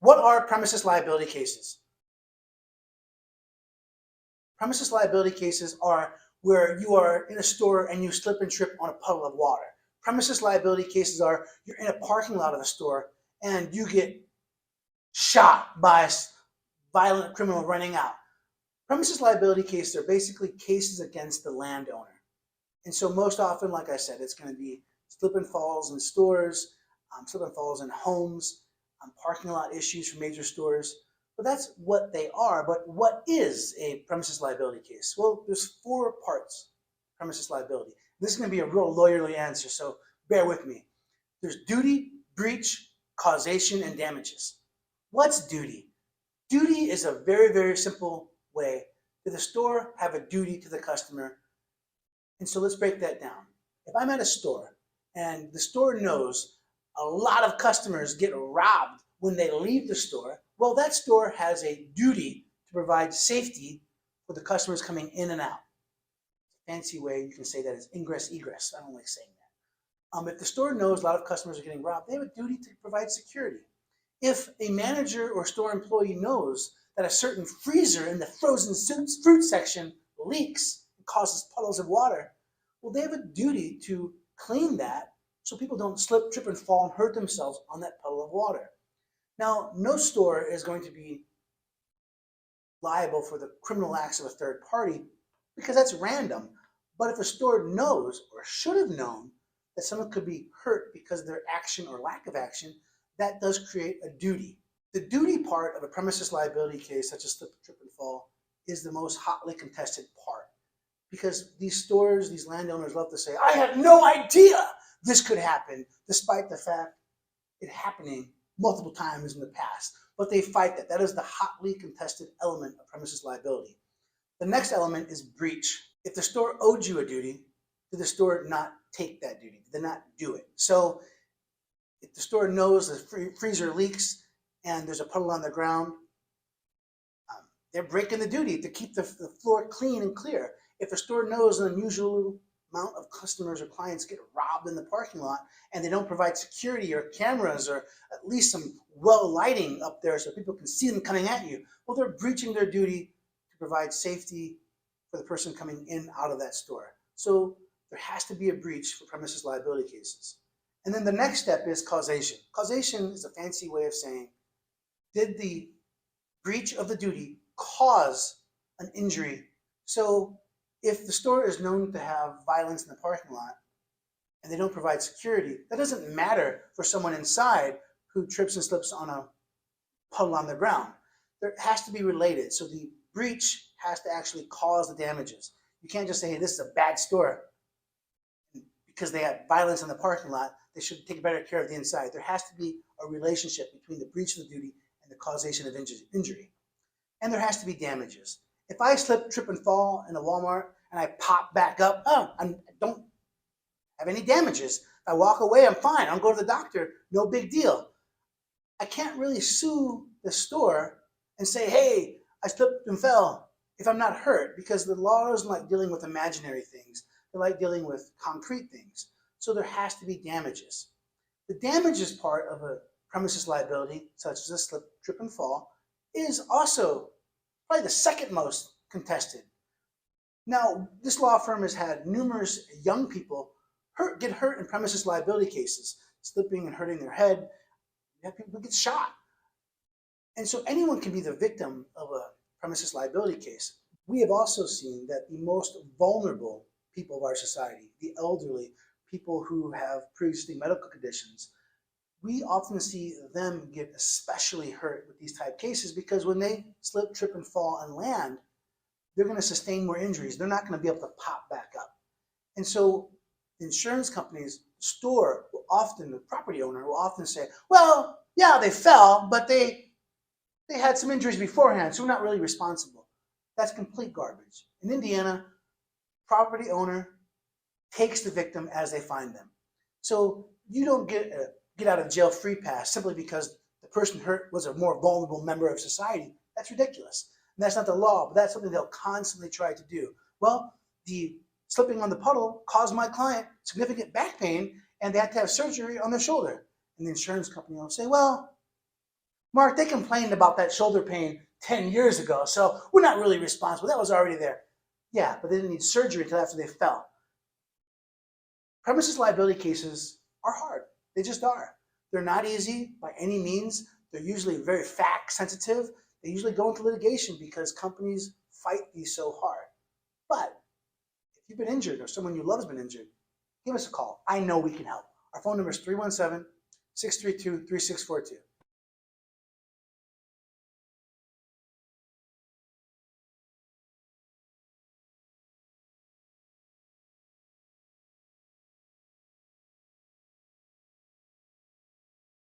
What are premises liability cases? Premises liability cases are where you are in a store and you slip and trip on a puddle of water. Premises liability cases are you're in a parking lot of a store and you get shot by a violent criminal running out. Premises liability cases are basically cases against the landowner. And so most often, like I said, it's going to be slip and falls in stores, slip and falls in homes, parking lot issues for major stores. But that's what they are. But what is a premises liability case? Well, there's 4 parts of premises liability. This is going to be a real lawyerly answer, so bear with me. There's duty, breach, causation, and damages. What's duty? Duty is a very, very simple way. Did the store have a duty to the customer? And so let's break that down. If I'm at a store and the store knows a lot of customers get robbed when they leave the store, well, that store has a duty to provide safety for the customers coming in and out. Fancy way you can say that is ingress, egress. I don't like saying that. If the store knows a lot of customers are getting robbed, they have a duty to provide security. If a manager or store employee knows that a certain freezer in the frozen fruit section leaks and causes puddles of water, well, they have a duty to clean that so people don't slip, trip, and fall and hurt themselves on that puddle of water. Now, no store is going to be liable for the criminal acts of a third party because that's random. But if a store knows or should have known that someone could be hurt because of their action or lack of action, that does create a duty. The duty part of a premises liability case, such as slip, trip, and fall, is the most hotly contested part because these stores, these landowners love to say, I had no idea this could happen, despite the fact it happening multiple times in the past. But they fight that. That is the hotly contested element of premises liability. The next element is breach. If the store owed you a duty, did the store not take that duty? Did they not do it? So if the store knows the freezer leaks and there's a puddle on the ground, they're breaking the duty to keep the floor clean and clear. If a store knows an unusual amount of customers or clients get robbed in the parking lot and they don't provide security or cameras or at least some well lighting up there so people can see them coming at you, well, they're breaching their duty to provide safety for the person coming in out of that store. So there has to be a breach for premises liability cases. And then the next step is causation. Causation is a fancy way of saying, did the breach of the duty cause an injury? So if the store is known to have violence in the parking lot and they don't provide security, that doesn't matter for someone inside who trips and slips on a puddle on the ground. There has to be related. So the breach has to actually cause the damages. You can't just say, hey, this is a bad store because they had violence in the parking lot. They should take better care of the inside. There has to be a relationship between the breach of the duty and the causation of injury. And there has to be damages. If I slip, trip, and fall in a Walmart and I pop back up, I don't have any damages. If I walk away, I'm fine. I'll go to the doctor, no big deal. I can't really sue the store and say, hey, I slipped and fell if I'm not hurt, because the law doesn't like dealing with imaginary things. They like dealing with concrete things. So there has to be damages. The damages part of a premises liability, such as a slip, trip, and fall, is also probably the second most contested. Now, this law firm has had numerous young people get hurt in premises liability cases, slipping and hurting their head. You have people who get shot. And so anyone can be the victim of a premises liability case. We have also seen that the most vulnerable people of our society, the elderly, people who have pre-existing medical conditions, we often see them get especially hurt with these type cases because when they slip, trip, and fall and land, they're going to sustain more injuries. They're not going to be able to pop back up. And so insurance companies, store will often, the property owner will often say, well, yeah, they fell, but they had some injuries beforehand, so we're not really responsible. That's complete garbage. In Indiana, property owner takes the victim as they find them. So you don't get out of jail free pass simply because the person hurt was a more vulnerable member of society. That's ridiculous. And that's not the law, but that's something they'll constantly try to do. Well, the slipping on the puddle caused my client significant back pain and they had to have surgery on their shoulder. And the insurance company will say, well, Mark, they complained about that shoulder pain 10 years ago, so we're not really responsible. That was already there. Yeah, but they didn't need surgery until after they fell. Premises liability cases are hard. They just are. They're not easy by any means. They're usually very fact sensitive. They usually go into litigation because companies fight these so hard. But if you've been injured or someone you love has been injured, give us a call. I know we can help. Our phone number is 317 632 3642.